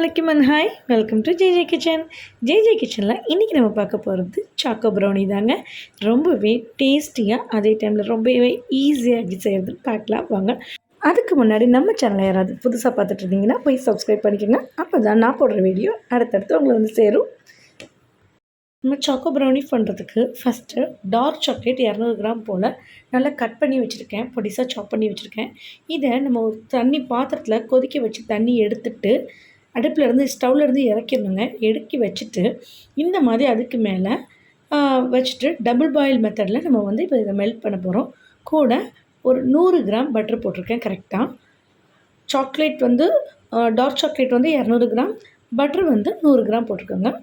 அஸ்ஸலாமு and hi welcome to JJ kitchen. JJ கிச்சனில் இன்றைக்கி நம்ம பார்க்க போகிறது சாக்கோ ப்ரௌனி தாங்க. ரொம்பவே டேஸ்டியாக, அதே டைமில் ரொம்பவே ஈஸியாக எப்படி செய்கிறது பார்க்கலாம் வாங்க. அதுக்கு முன்னாடி நம்ம சேனலை யாராவது புதுசாக பார்த்துட்டு இருந்தீங்கன்னா போய் சப்ஸ்கிரைப் பண்ணிக்கோங்க. அப்போ தான் நான் போடுற வீடியோ அடுத்தடுத்து உங்களை வந்து சேரும். நம்ம சாக்கோ ப்ரௌனி பண்ணுறதுக்கு ஃபஸ்ட்டு டார்க் சாக்லேட் 200 கிராம் போல் நல்லா கட் பண்ணி வச்சுருக்கேன், பொடிசாக சாப் பண்ணி வச்சுருக்கேன். இதை நம்ம ஒரு தண்ணி பாத்திரத்தில் கொதிக்க வச்சு தண்ணி எடுத்துட்டு அடுப்பிலேருந்து ஸ்டவ்லேருந்து இறக்கிடணுங்க. இறக்கி வச்சுட்டு இந்த மாதிரி அதுக்கு மேலே வச்சுட்டு டபுள் பாயில் மெத்தடில் நம்ம வந்து இப்போ இதை மெல்ட் பண்ண போகிறோம். கூட ஒரு 100 கிராம் பட்டர் போட்டிருக்கேன். கரெக்டாக சாக்லேட் வந்து டார்க் சாக்லேட் வந்து 200 கிராம், பட்டர் வந்து 100 கிராம் போட்டிருக்கோங்க.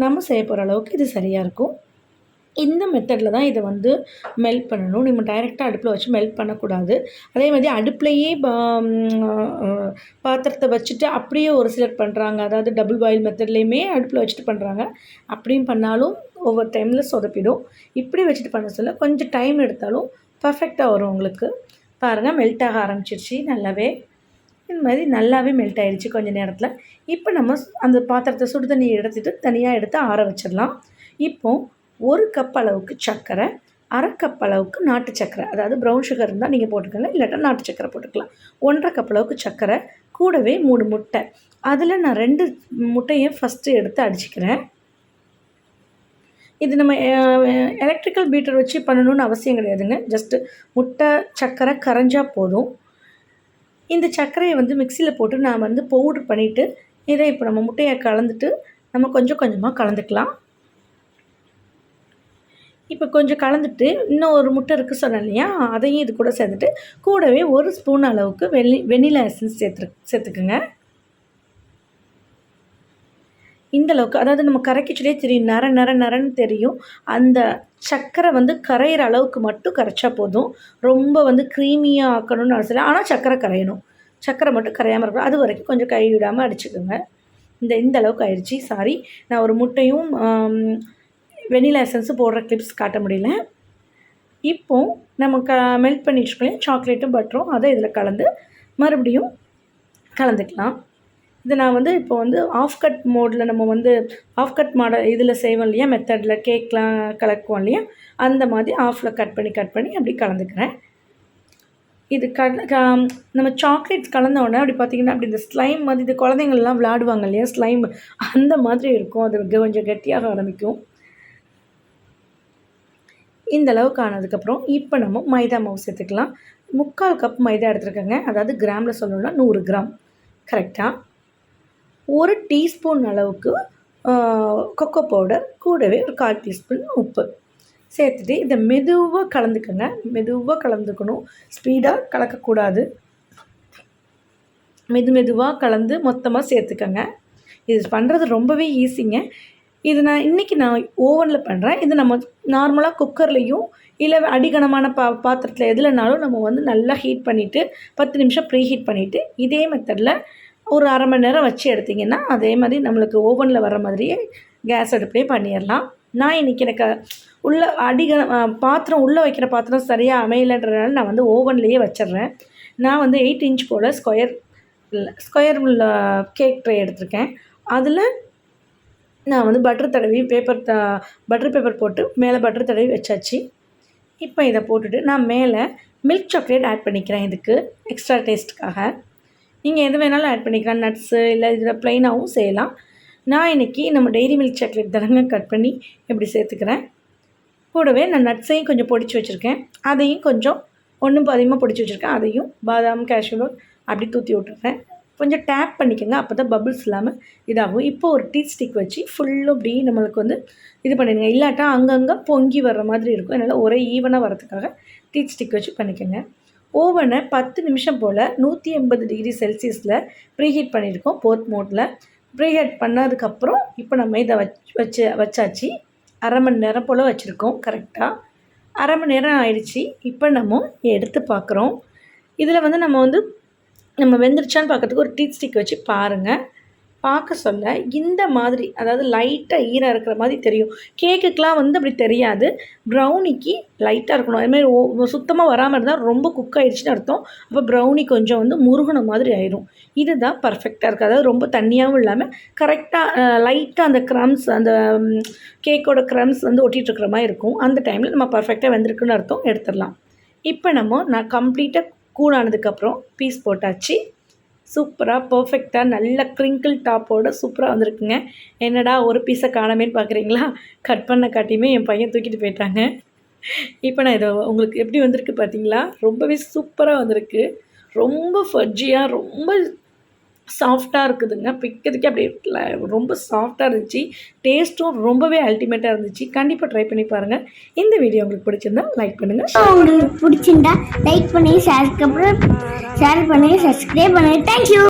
நம்ம செய்ய போகிற அளவுக்கு இது சரியாக இருக்கும். இந்த மெத்தடில் தான் இதை வந்து மெல்ட் பண்ணணும். நம்ம டைரெக்டாக அடுப்பில் வச்சு மெல்ட் பண்ணக்கூடாது. அதே மாதிரி அடுப்புலையே பாத்திரத்தை வச்சுட்டு அப்படியே ஒரு சிலர் பண்ணுறாங்க. அதாவது டபுள் பாயில் மெத்தட்லேயுமே அடுப்பில் வச்சுட்டு பண்ணுறாங்க. அப்படியும் பண்ணாலும் ஒவ்வொரு டைமில் சொதப்பிடும். இப்படி வச்சுட்டு பண்ண சொல்ல கொஞ்சம் டைம் எடுத்தாலும் பர்ஃபெக்டாக வரும் உங்களுக்கு. பாருங்கள், மெல்ட் ஆக ஆரம்பிச்சிருச்சு நல்லாவே. இந்த மாதிரி நல்லாவே மெல்ட் ஆகிடுச்சு கொஞ்சம் நேரத்தில். இப்போ நம்ம அந்த பாத்திரத்தை சுடு தண்ணியை எடுத்துகிட்டு தனியாக எடுத்து ஆற வச்சிடலாம். இப்போது 1 கப் அளவுக்கு சர்க்கரை, 1/2 கப் அளவுக்கு நாட்டு சர்க்கரை, அதாவது ப்ரௌன் சுகர் இருந்தால் நீங்கள் போட்டுக்கோங்க, இல்லாட்டா நாட்டு சர்க்கரை போட்டுக்கலாம். 1/2 கப் அளவுக்கு சர்க்கரை, கூடவே 3 முட்டை. அதில் நான் 2 முட்டையும் ஃபஸ்ட்டு எடுத்து அடிச்சுக்கிறேன். இது நம்ம எலக்ட்ரிக்கல் பீட்டர் வச்சு பண்ணணுன்னு அவசியம் கிடையாதுங்க. ஜஸ்ட்டு முட்டை சர்க்கரை கரைஞ்சால் போதும். இந்த சர்க்கரையை வந்து மிக்சியில் போட்டு நான் வந்து பவுட்ரு பண்ணிவிட்டு இதை இப்போ நம்ம முட்டையை கலந்துட்டு நம்ம கொஞ்சம் கொஞ்சமாக கலந்துக்கலாம். இப்போ கொஞ்சம் கலந்துட்டு இன்னும் ஒரு முட்டை இருக்குது சொன்னேன் இல்லையா, அதையும் இது கூட சேர்த்துட்டு கூடவே 1 ஸ்பூன் அளவுக்கு வெண்ணிலா எசன்ஸ் சேர்த்துக்குங்க. இந்தளவுக்கு, அதாவது நம்ம கரைக்கிச்சலே தெரியும், நரன்னு தெரியும். அந்த சர்க்கரை வந்து கரையிற அளவுக்கு மட்டும் கரைச்சா போதும். ரொம்ப வந்து க்ரீமியாக ஆக்கணும்னு அவசியம் இல்லை. ஆனால் சர்க்கரை கரையணும். சர்க்கரை மட்டும் கரையாமல் இருக்கணும். அது வரைக்கும் கொஞ்சம் கை விடாமல் அடிச்சுக்கோங்க. இந்த அளவுக்கு ஆயிடுச்சு. சாரி, நான் ஒரு முட்டையும் வெண்ணிலா எசன்ஸும் போடுற கிளிப்ஸ் காட்ட முடியல. இப்போது நம்ம மெல்ட் பண்ணி வச்சுக்கோங்க சாக்லேட்டும் பட்டரும், அதை இதில் கலந்து மறுபடியும் கலந்துக்கலாம். இதை நான் வந்து இப்போ வந்து ஆஃப் கட் மோடில், நம்ம வந்து ஆஃப் கட் மாடல் இதில் செய்வோம் இல்லையா, மெத்தடில் கேக்லாம் கலக்குவோம் இல்லையா, அந்த மாதிரி ஆஃபில் கட் பண்ணி அப்படி கலந்துக்கிறேன். இது நம்ம சாக்லேட்ஸ் கலந்தோடனே அப்படி பார்த்திங்கன்னா அப்படி இந்த ஸ்லைம் மாதிரி, இது குழந்தைங்கள்லாம் விளையாடுவாங்க இல்லையா ஸ்லைம், அந்த மாதிரி இருக்கும். அது கொஞ்சம் கெட்டியாக ஆரம்பிக்கும். இந்த அளவுக்கு ஆனதுக்கப்புறம் இப்போ நம்ம மைதா மாவு சேர்த்துக்கலாம். 3/4 கப் மைதா எடுத்துருக்கேங்க. அதாவது கிராமில் சொல்லணும்னா 100 கிராம் கரெக்டாக. 1 டீஸ்பூன் அளவுக்கு கொக்கோ பவுடர், கூடவே ஒரு 1/4 டீஸ்பூன் உப்பு சேர்த்துட்டு இதை மெதுவாக கலந்துக்கணும். ஸ்பீடாக கலக்கக்கூடாது. மெதுவாக கலந்து மொத்தமாக சேர்த்துக்கங்க. இது பண்ணுறது ரொம்பவே ஈஸிங்க. இது நான் ஓவனில் பண்ணுறேன். இது நம்ம நார்மலாக குக்கர்லேயும் இல்லை அடிகனமான பாத்திரத்தில் எதுலனாலும் நம்ம வந்து நல்லா ஹீட் பண்ணிவிட்டு 10 நிமிஷம் ப்ரீ ஹீட் பண்ணிவிட்டு இதே மெத்தடில் ஒரு 1/2 மணி நேரம் வச்சு எடுத்திங்கன்னா அதே மாதிரி நம்மளுக்கு ஓவனில் வர மாதிரியே கேஸ் அடுப்புலேயே பண்ணிடலாம். நான் இன்றைக்கி எனக்கு பாத்திரம் உள்ளே வைக்கிற பாத்திரம் சரியாக அமையலைன்றதுனால நான் வந்து ஓவன்லேயே வச்சிட்றேன். நான் வந்து 8 இன்ச் போல் ஸ்கொயர் உள்ள கேக் ட்ரே எடுத்திருக்கேன். அதில் நான் வந்து பட்டர் பேப்பர் போட்டு மேலே பட்டர் தடவி வச்சாச்சு. இப்போ இதை போட்டுட்டு நான் மேலே மில்க் சாக்லேட் ஆட் பண்ணிக்கிறேன். இதுக்கு எக்ஸ்ட்ரா டேஸ்ட்டுக்காக நீங்கள் எது வேணாலும் ஆட் பண்ணிக்கலாம். நட்ஸு இல்லை இதில் ப்ளைனாகவும் செய்யலாம். நான் இன்றைக்கி நம்ம டெய்ரி மில்க் சாக்லேட் தரங்க கட் பண்ணி இப்படி சேர்த்துக்கிறேன். கூடவே நான் நட்ஸையும் கொஞ்சம் பொடிச்சு வச்சுருக்கேன். அதையும் கொஞ்சம் ஒன்றும் அதிகமாக பொடிச்சு வச்சுருக்கேன். அதையும் பாதாம் கேஷ்யூ அப்படி தூற்றி விட்டுருக்கேன். கொஞ்சம் டேப் பண்ணிக்கோங்க, அப்போ தான் பபிள்ஸ் இல்லாமல் இதாகும். இப்போ ஒரு டீ ஸ்டிக் வச்சு ஃபுல்லும் இப்படி நம்மளுக்கு வந்து இது பண்ணிடுங்க. இல்லாட்டா அங்கங்கே பொங்கி வர்ற மாதிரி இருக்கும். அதனால் ஒரே ஈவனாக வரதுக்காக டீ ஸ்டிக் வச்சு பண்ணிக்கோங்க. ஓவனை 10 நிமிஷம் போல் 180 டிகிரி செல்சியஸில் ப்ரீஹீட் பண்ணியிருக்கோம். போத் மோட்டில் ப்ரீஹீட் பண்ணதுக்கப்புறம் இப்போ நம்ம இதை வச்சாச்சு. 1/2 மணி நேரம் போல் வச்சுருக்கோம். கரெக்டாக 1/2 மணி நேரம் ஆயிடுச்சு. இப்போ நம்ம எடுத்து பார்க்குறோம். இதில் வந்து நம்ம வெந்துருச்சான்னு பார்க்குறதுக்கு ஒரு டீ ஸ்டிக் வச்சு பாருங்கள். பார்க்க சொல்ல இந்த மாதிரி, அதாவது லைட்டாக ஈரம் இருக்கிற மாதிரி தெரியும். கேக்குக்கெலாம் வந்து அப்படி தெரியாது. ப்ரௌனிக்கு லைட்டாக இருக்கணும். அதுமாதிரி சுத்தமாக வராமல் இருந்தால் ரொம்ப குக் ஆகிடுச்சின்னு அர்த்தம். அப்போ ப்ரௌனி கொஞ்சம் வந்து முருகின மாதிரி ஆயிரும். இதுதான் பர்ஃபெக்டாக இருக்குது. அதாவது ரொம்ப தண்ணியாகவும் இல்லாமல் கரெக்டாக லைட்டாக அந்த க்ரம்ஸ், அந்த கேக்கோட க்ரம்ஸ் வந்து ஒட்டிகிட்ருக்கிற மாதிரி இருக்கும். அந்த டைமில் நம்ம பர்ஃபெக்டாக வெந்திருக்குன்னு அர்த்தம். எடுத்துடலாம். இப்போ நான் கம்ப்ளீட்டாக கூலானதுக்கப்புறம் பீஸ் போட்டாச்சு. சூப்பராக பர்ஃபெக்டாக நல்ல க்ரிங்கிள் டாப்போட சூப்பராக வந்திருக்குங்க. என்னடா ஒரு பீஸை காணமேன்னு பார்க்குறீங்களா? கட் பண்ண காட்டியுமே என் பையன் தூக்கிட்டு போயிட்டாங்க. இப்போ நான் இதை உங்களுக்கு எப்படி வந்திருக்கு பார்த்தீங்களா? ரொம்பவே சூப்பராக வந்திருக்கு. ரொம்ப ஃபட்ஜியாக ரொம்ப சாஃப்டாக இருக்குதுங்க. பிக்கிறதுக்கே அப்படியே ரொம்ப சாஃப்டாக இருந்துச்சு. டேஸ்ட்டும் ரொம்பவே அல்டிமேட்டாக இருந்துச்சு. கண்டிப்பாக ட்ரை பண்ணி பாருங்கள். இந்த வீடியோ உங்களுக்கு பிடிச்சிருந்தா லைக் பண்ணுங்கள். உங்களுக்கு பிடிச்சிருந்தா லைக் பண்ணி ஷேர் பண்ணி சப்ஸ்கிரைப் பண்ணி தேங்க்யூ.